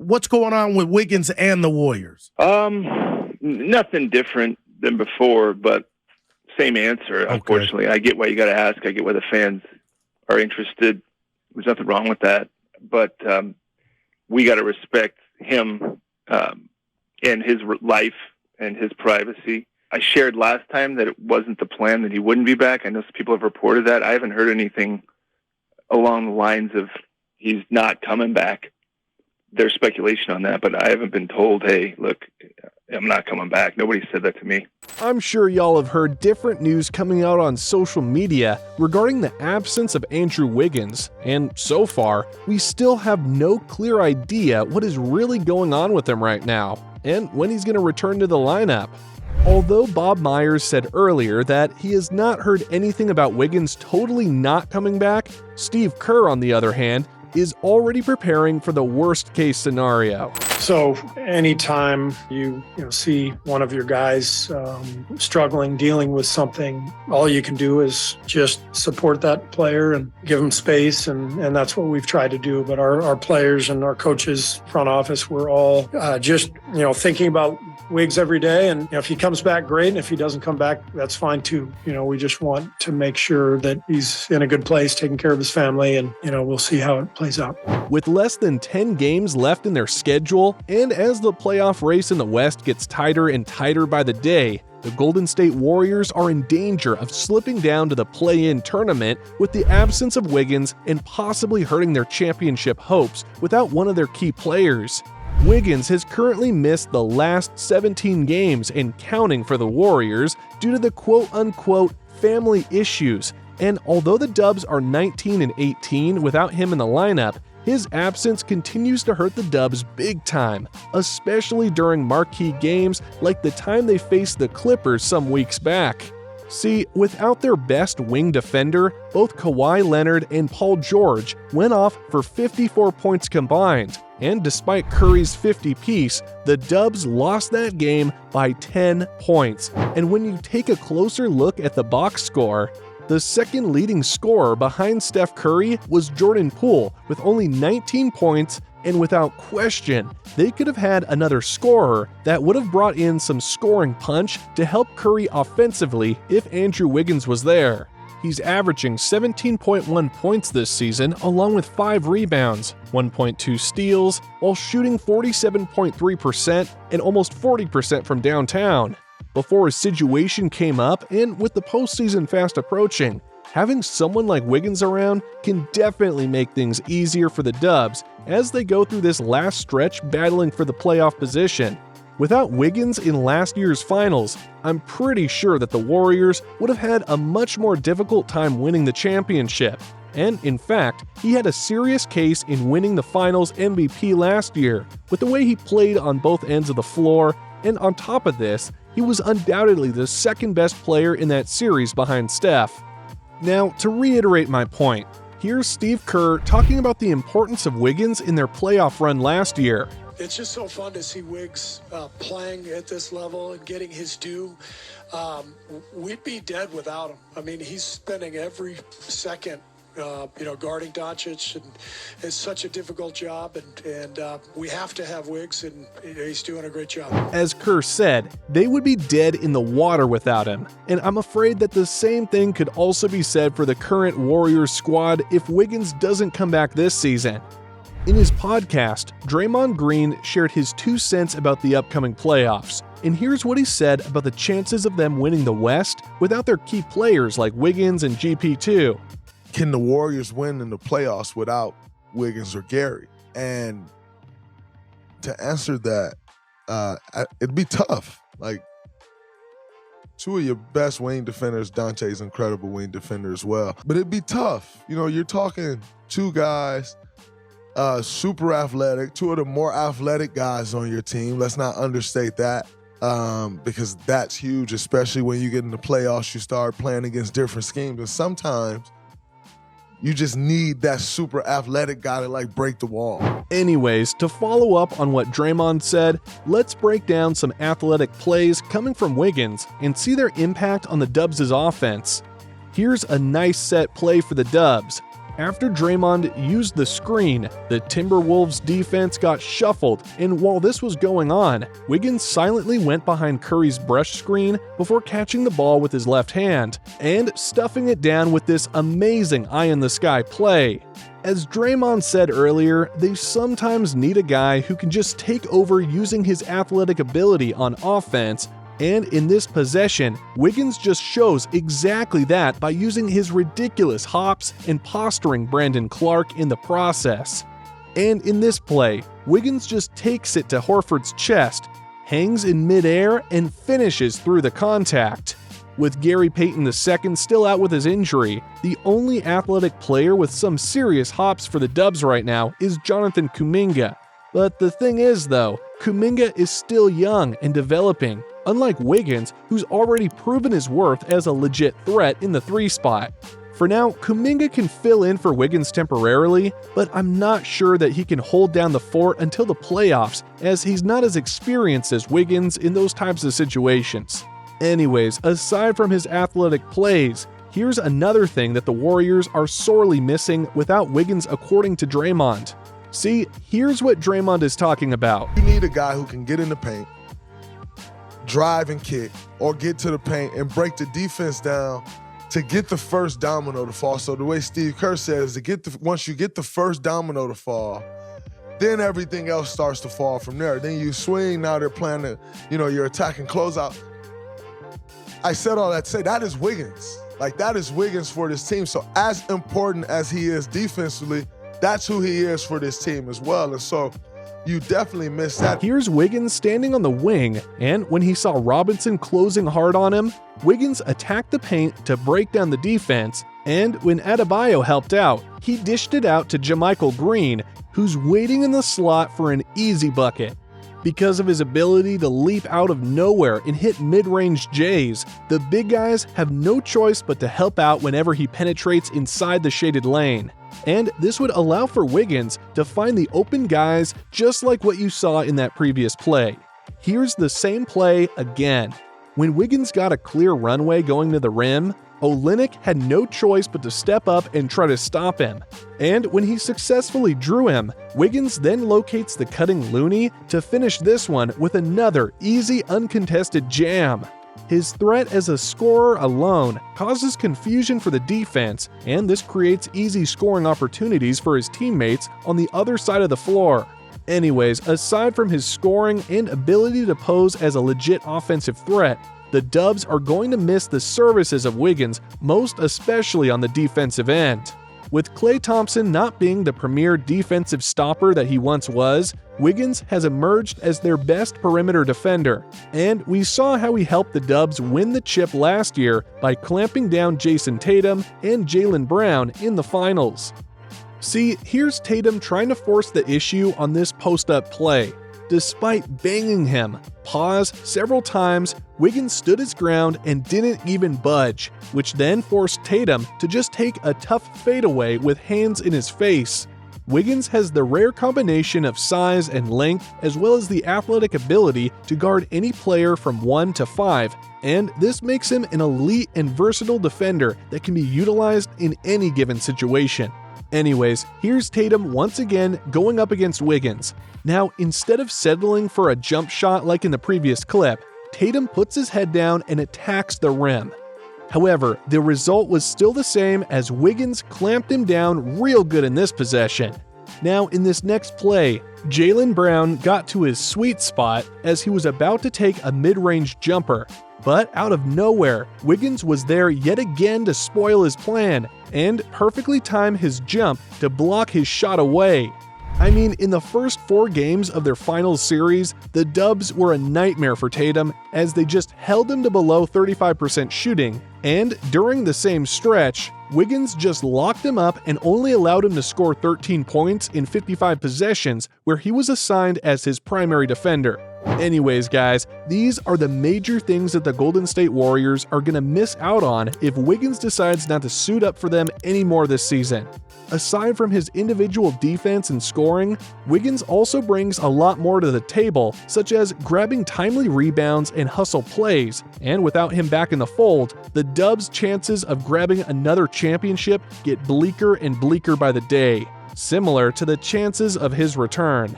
what's going on with Wiggins and the Warriors? Nothing different than before, but same answer. Okay. Unfortunately, I get why you got to ask. I get why the fans are interested. There's nothing wrong with that, but we got to respect him and his life and his privacy. I shared last time that it wasn't the plan that he wouldn't be back. I know some people have reported that. I haven't heard anything along the lines of he's not coming back. There's speculation on that, but I haven't been told, hey, look, I'm not coming back. Nobody said that to me. I'm sure y'all have heard different news coming out on social media regarding the absence of Andrew Wiggins, and so far, we still have no clear idea what is really going on with him right now, and when he's going to return to the lineup. Although Bob Myers said earlier that he has not heard anything about Wiggins totally not coming back, Steve Kerr, on the other hand, is already preparing for the worst-case scenario. So anytime you see one of your guys struggling, dealing with something, all you can do is just support that player and give him space, and that's what we've tried to do. But our players and our coaches, front office, we're all just thinking about Wiggs every day, and if he comes back, great, and if he doesn't come back, that's fine too. We just want to make sure that he's in a good place, taking care of his family, and we'll see how it plays out. With less than 10 games left in their schedule, and as the playoff race in the West gets tighter and tighter by the day, the Golden State Warriors are in danger of slipping down to the play-in tournament with the absence of Wiggins and possibly hurting their championship hopes without one of their key players. Wiggins has currently missed the last 17 games and counting for the Warriors due to the quote-unquote family issues, and although the Dubs are 19-18 without him in the lineup, his absence continues to hurt the Dubs big time, especially during marquee games like the time they faced the Clippers some weeks back. See, without their best wing defender, both Kawhi Leonard and Paul George went off for 54 points combined, and despite Curry's 50-piece, the Dubs lost that game by 10 points. And when you take a closer look at the box score, the second leading scorer behind Steph Curry was Jordan Poole with only 19 points, and without question, they could have had another scorer that would have brought in some scoring punch to help Curry offensively if Andrew Wiggins was there. He's averaging 17.1 points this season, along with 5 rebounds, 1.2 steals, while shooting 47.3% and almost 40% from downtown. Before a situation came up, and with the postseason fast approaching, having someone like Wiggins around can definitely make things easier for the Dubs as they go through this last stretch battling for the playoff position. Without Wiggins in last year's finals, I'm pretty sure that the Warriors would have had a much more difficult time winning the championship. And in fact, he had a serious case in winning the finals MVP last year, with the way he played on both ends of the floor, and on top of this, he was undoubtedly the second best player in that series behind Steph. Now, to reiterate my point, here's Steve Kerr talking about the importance of Wiggins in their playoff run last year. It's just so fun to see Wiggs playing at this level and getting his due. We'd be dead without him. I mean, he's spending every second guarding Doncic, and it's such a difficult job, and we have to have Wiggs, and he's doing a great job. As Kerr said, they would be dead in the water without him, and I'm afraid that the same thing could also be said for the current Warriors squad if Wiggins doesn't come back this season. In his podcast, Draymond Green shared his 2 cents about the upcoming playoffs, and here's what he said about the chances of them winning the West without their key players like Wiggins and GP2. Can the Warriors win in the playoffs without Wiggins or Gary? And to answer that, it'd be tough. Like, 2 of your best wing defenders, Dante's incredible wing defender as well. But it'd be tough. You're talking 2 guys, super athletic, 2 of the more athletic guys on your team. Let's not understate that, because that's huge, especially when you get in the playoffs, you start playing against different schemes. And sometimes you just need that super athletic guy to break the wall. Anyways, to follow up on what Draymond said, let's break down some athletic plays coming from Wiggins and see their impact on the Dubs' offense. Here's a nice set play for the Dubs. After Draymond used the screen, the Timberwolves defense got shuffled, and while this was going on, Wiggins silently went behind Curry's brush screen before catching the ball with his left hand and stuffing it down with this amazing eye-in-the-sky play. As Draymond said earlier, they sometimes need a guy who can just take over using his athletic ability on offense, and in this possession, Wiggins just shows exactly that by using his ridiculous hops and posturing Brandon Clark in the process. And in this play, Wiggins just takes it to Horford's chest, hangs in midair, and finishes through the contact. With Gary Payton II still out with his injury, the only athletic player with some serious hops for the Dubs right now is Jonathan Kuminga. But the thing is though, Kuminga is still young and developing, unlike Wiggins, who's already proven his worth as a legit threat in the 3 spot. For now, Kuminga can fill in for Wiggins temporarily, but I'm not sure that he can hold down the fort until the playoffs, as he's not as experienced as Wiggins in those types of situations. Anyways, aside from his athletic plays, here's another thing that the Warriors are sorely missing without Wiggins, according to Draymond. See, here's what Draymond is talking about. You need a guy who can get in the paint, drive and kick, or get to the paint and break the defense down to get the first domino to fall. So the way Steve Kerr says, once you get the first domino to fall, then everything else starts to fall from there. Then you swing, now they're playing the, you're attacking closeout. I said all that to say that is Wiggins. That is Wiggins for this team. So as important as he is defensively, that's who he is for this team as well. And so you definitely missed that. Here's Wiggins standing on the wing, and when he saw Robinson closing hard on him, Wiggins attacked the paint to break down the defense, and when Adebayo helped out, he dished it out to JaMychal Green, who's waiting in the slot for an easy bucket. Because of his ability to leap out of nowhere and hit mid-range J's, the big guys have no choice but to help out whenever he penetrates inside the shaded lane. And this would allow for Wiggins to find the open guys just like what you saw in that previous play. Here's the same play again. When Wiggins got a clear runway going to the rim, Olynyk had no choice but to step up and try to stop him. And when he successfully drew him, Wiggins then locates the cutting Looney to finish this one with another easy uncontested jam. His threat as a scorer alone causes confusion for the defense, and this creates easy scoring opportunities for his teammates on the other side of the floor. Anyways, aside from his scoring and ability to pose as a legit offensive threat, the Dubs are going to miss the services of Wiggins, most especially on the defensive end. With Klay Thompson not being the premier defensive stopper that he once was, Wiggins has emerged as their best perimeter defender, and we saw how he helped the Dubs win the chip last year by clamping down Jason Tatum and Jaylen Brown in the finals. See, here's Tatum trying to force the issue on this post-up play. Despite banging him, several times, Wiggins stood his ground and didn't even budge, which then forced Tatum to just take a tough fadeaway with hands in his face. Wiggins has the rare combination of size and length as well as the athletic ability to guard any player from 1 to 5, and this makes him an elite and versatile defender that can be utilized in any given situation. Anyways, here's Tatum once again going up against Wiggins. Now, instead of settling for a jump shot like in the previous clip, Tatum puts his head down and attacks the rim. However, the result was still the same as Wiggins clamped him down real good in this possession. Now, in this next play, Jaylen Brown got to his sweet spot as he was about to take a mid-range jumper. But out of nowhere, Wiggins was there yet again to spoil his plan and perfectly time his jump to block his shot away. I mean, in the first 4 games of their finals series, the Dubs were a nightmare for Tatum as they just held him to below 35% shooting, and during the same stretch, Wiggins just locked him up and only allowed him to score 13 points in 55 possessions where he was assigned as his primary defender. Anyways, guys, these are the major things that the Golden State Warriors are going to miss out on if Wiggins decides not to suit up for them anymore this season. Aside from his individual defense and scoring, Wiggins also brings a lot more to the table, such as grabbing timely rebounds and hustle plays, and without him back in the fold, the Dubs' chances of grabbing another championship get bleaker and bleaker by the day, similar to the chances of his return.